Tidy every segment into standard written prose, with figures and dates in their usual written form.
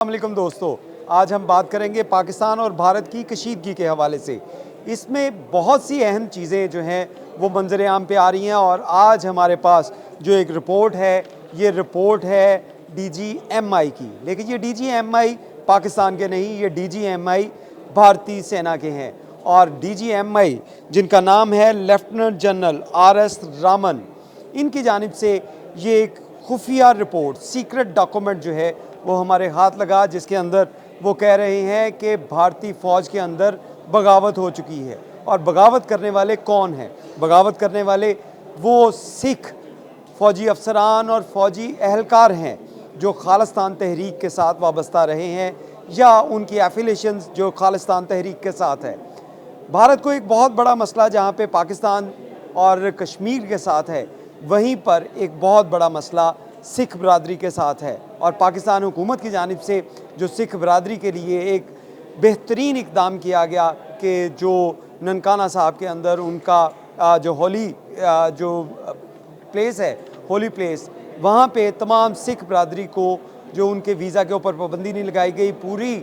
अस्सलामुअलैकुम दोस्तों, आज हम बात करेंगे पाकिस्तान और भारत की कशीदगी के हवाले से। इसमें बहुत सी अहम चीज़ें जो हैं वो मंजर आम पे आ रही हैं और आज हमारे पास जो एक रिपोर्ट है, ये रिपोर्ट है डीजीएमआई की। लेकिन ये डीजीएमआई पाकिस्तान के नहीं, ये डीजीएमआई भारतीय सेना के हैं। और डीजीएमआई जिनका नाम है लेफ्टिनेंट जनरल RS रामन, इनकी जानिब से ये एक खुफिया रिपोर्ट, सीक्रेट डॉक्यूमेंट जो है वो हमारे हाथ लगा, जिसके अंदर वो कह रहे हैं कि भारतीय फ़ौज के अंदर बगावत हो चुकी है। और बगावत करने वाले कौन हैं? बगावत करने वाले वो सिख फ़ौजी अफसरान और फ़ौजी अहलकार हैं जो खालिस्तान तहरीक के साथ वाबस्ता रहे हैं या उनकी एफिलेशन जो खालिस्तान तहरीक के साथ है। भारत को एक बहुत बड़ा मसला जहाँ पे पाकिस्तान और कश्मीर के साथ है, वहीं पर एक बहुत बड़ा मसला सिख बरादरी के साथ है। और पाकिस्तान हुकूमत की जानिब से जो सिख बरादरी के लिए एक बेहतरीन इक़दाम किया गया कि जो ननकाना साहब के अंदर उनका जो होली जो प्लेस है, होली प्लेस, वहाँ पे तमाम सिख बरादरी को जो उनके वीज़ा के ऊपर पाबंदी नहीं लगाई गई, पूरी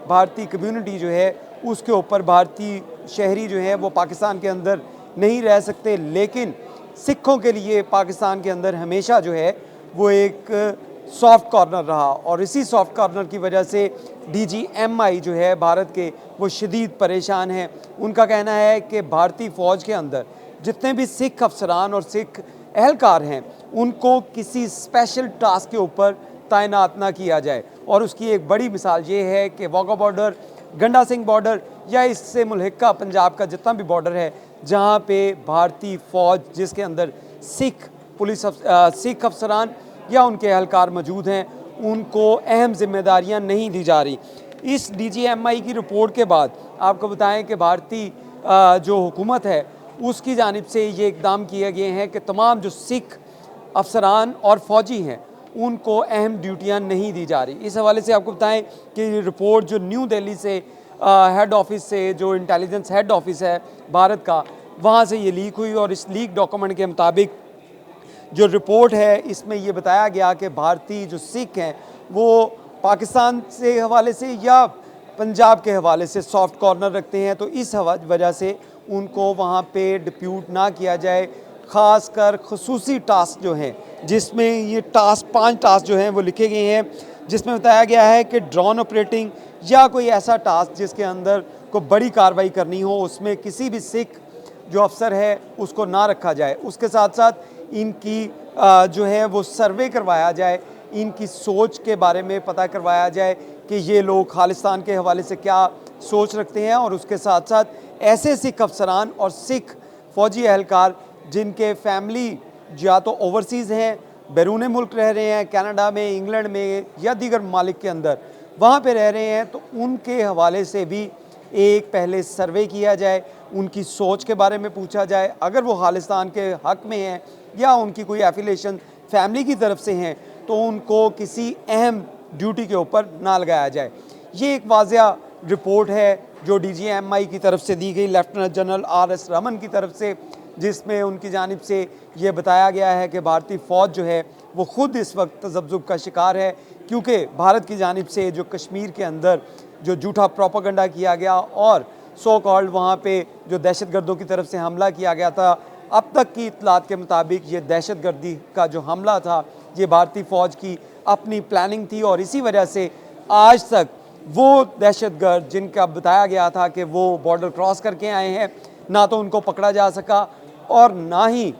भारतीय कम्युनिटी जो है उसके ऊपर भारतीय शहरी जो है वो पाकिस्तान के अंदर नहीं रह सकते। लेकिन सिखों के लिए पाकिस्तान के अंदर हमेशा जो है वो एक सॉफ्ट कॉर्नर रहा और इसी सॉफ्ट कॉर्नर की वजह से डीजीएमआई जो है भारत के, वो शदीद परेशान हैं। उनका कहना है कि भारतीय फ़ौज के अंदर जितने भी सिख अफसरान और सिख अहलकार हैं उनको किसी स्पेशल टास्क के ऊपर तैनात ना किया जाए। और उसकी एक बड़ी मिसाल ये है कि वाघा बॉर्डर, गंडा सिंह बॉर्डर या इससे मुल्हिका पंजाब का जितना भी बॉर्डर है जहाँ पे भारतीय फ़ौज जिसके अंदर सिख पुलिस सिख अफसरान या उनके अहलकार मौजूद हैं, उनको अहम जिम्मेदारियां नहीं दी जा रही। इस डीजीएमआई की रिपोर्ट के बाद आपको बताएं कि भारतीय जो हुकूमत है उसकी जानिब से ये इक़दाम किए गए हैं कि तमाम जो सिख अफसरान और फ़ौजी हैं उनको अहम ड्यूटियां नहीं दी जा रही। इस हवाले से आपको बताएं कि रिपोर्ट जो न्यू दिल्ली से हेड ऑफिस से, जो इंटेलिजेंस हेड ऑफिस है भारत का, वहाँ से ये लीक हुई और इस लीक डॉक्यूमेंट के मुताबिक जो रिपोर्ट है इसमें ये बताया गया कि भारतीय जो सिख हैं वो पाकिस्तान से हवाले से या पंजाब के हवाले से सॉफ्ट कॉर्नर रखते हैं, तो इस वजह से उनको वहाँ पे डिप्यूट ना किया जाए। ख़ास कर खसूसी टास्क जो हैं, जिसमें ये टास्क 5 टास्क जो हैं वो लिखे गए हैं, जिसमें बताया गया है कि ड्रोन ऑपरेटिंग या कोई ऐसा टास्क जिसके अंदर को बड़ी कार्रवाई करनी हो, उसमें किसी भी सिख जो अफसर है उसको ना रखा जाए। उसके साथ साथ इनकी जो है वो सर्वे करवाया जाए, इनकी सोच के बारे में पता करवाया जाए कि ये लोग खालिस्तान के हवाले से क्या सोच रखते हैं। और उसके साथ साथ ऐसे सिख अफसरान और सिख फ़ौजी अहलकार जिनके फैमिली या तो ओवरसीज़ हैं, बैरून मुल्क रह रहे हैं, कनाडा में, इंग्लैंड में या दीगर ममालिक के अंदर वहाँ पे रह रहे हैं, तो उनके हवाले से भी एक पहले सर्वे किया जाए, उनकी सोच के बारे में पूछा जाए। अगर वो खालिस्तान के हक़ में हैं या उनकी कोई एफिलेशन फैमिली की तरफ से हैं तो उनको किसी अहम ड्यूटी के ऊपर ना लगाया जाए। ये एक वाज़िया रिपोर्ट है जो डीजीएमआई की तरफ से दी गई, लेफ्टिनेंट जनरल RS रामन की तरफ से, जिसमें उनकी जानिब से ये बताया गया है कि भारतीय फ़ौज जो है वो ख़ुद इस वक्त तज़ब्ज़ुब का शिकार है, क्योंकि भारत की जानिब से जो कश्मीर के अंदर जो झूठा प्रोपेगेंडा किया गया और सो कॉल्ड वहाँ पे जो दहशतगर्दों की तरफ से हमला किया गया था, अब तक की इत्तलात के मुताबिक ये दहशतगर्दी का जो हमला था ये भारतीय फ़ौज की अपनी प्लानिंग थी। और इसी वजह से आज तक वो दहशतगर्द जिनका बताया गया था कि वो बॉर्डर क्रॉस करके आए हैं, ना तो उनको पकड़ा जा सका और ना ही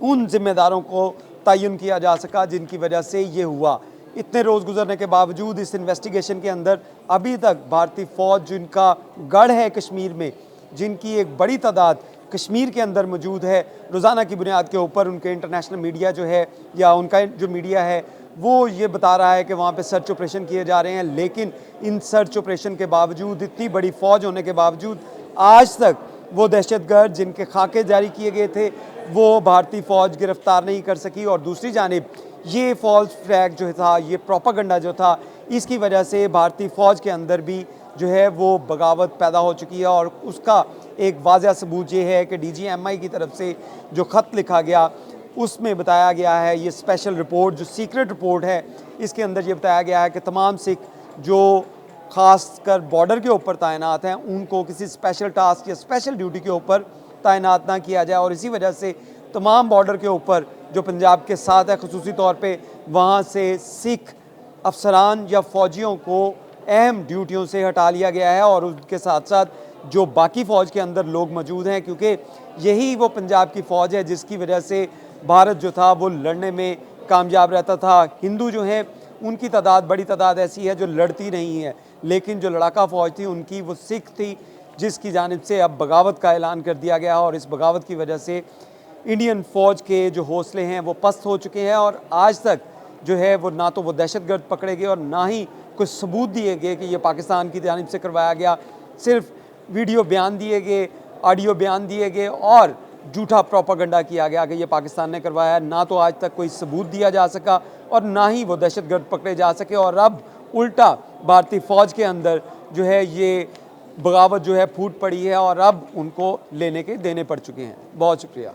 उन ज़िम्मेदारों को तयन किया जा सका जिनकी वजह से ये हुआ। इतने रोज़ गुजरने के बावजूद इस इन्वेस्टिगेशन के अंदर अभी तक भारतीय फ़ौज जिनका गढ़ है कश्मीर में, जिनकी एक बड़ी तादाद कश्मीर के अंदर मौजूद है, रोज़ाना की बुनियाद के ऊपर उनके इंटरनेशनल मीडिया जो है या उनका जो मीडिया है वो ये बता रहा है कि वहाँ पे सर्च ऑपरेशन किए जा रहे हैं। लेकिन इन सर्च ऑपरेशन के बावजूद, इतनी बड़ी फ़ौज होने के बावजूद, आज तक वो दहशतगर्द जिनके खाके जारी किए गए थे वो भारतीय फ़ौज गिरफ़्तार नहीं कर सकी। और दूसरी जानिब ये फॉल्स फ्लैग जो था, ये प्रोपेगेंडा जो था, इसकी वजह से भारतीय फ़ौज के अंदर भी जो है वो बगावत पैदा हो चुकी है। और उसका एक वाज़ह सबूत ये है कि डीजीएमआई की तरफ से जो ख़त लिखा गया उसमें बताया गया है, ये स्पेशल रिपोर्ट जो सीक्रेट रिपोर्ट है, इसके अंदर ये बताया गया है कि तमाम सिख जो खासकर बॉर्डर के ऊपर तैनात हैं उनको किसी स्पेशल टास्क या स्पेशल ड्यूटी के ऊपर तैनात ना किया जाए। और इसी वजह से तमाम बॉर्डर के ऊपर जो पंजाब के साथ है, ख़ुसूसी तौर पे वहाँ से सिख अफसरान या फ़ौजियों को अहम ड्यूटियों से हटा लिया गया है। और उसके साथ साथ जो बाकी फ़ौज के अंदर लोग मौजूद हैं, क्योंकि यही वो पंजाब की फ़ौज है जिसकी वजह से भारत जो था वो लड़ने में कामयाब रहता था। हिंदू जो हैं उनकी तादाद, बड़ी तादाद ऐसी है जो लड़ती नहीं है, लेकिन जो लड़ाका फ़ौज थी उनकी वो सिख थी, जिसकी जानिब से अब बगावत का ऐलान कर दिया गया। और इस बगावत की वजह से इंडियन फ़ौज के जो हौसले हैं वो पस्त हो चुके हैं। और आज तक जो है वो ना तो वो दहशतगर्द पकड़े गए और ना ही कुछ सबूत दिए गए कि ये पाकिस्तान की जानिब से करवाया गया। सिर्फ वीडियो बयान दिए गए, ऑडियो बयान दिए गए और झूठा प्रोपागंडा किया गया कि ये पाकिस्तान ने करवाया है। ना तो आज तक कोई सबूत दिया जा सका और ना ही वो दहशतगर्द पकड़े जा सके। और अब उल्टा भारतीय फ़ौज के अंदर जो है ये बगावत जो है फूट पड़ी है और अब उनको लेने के देने पड़ चुके हैं। बहुत शुक्रिया।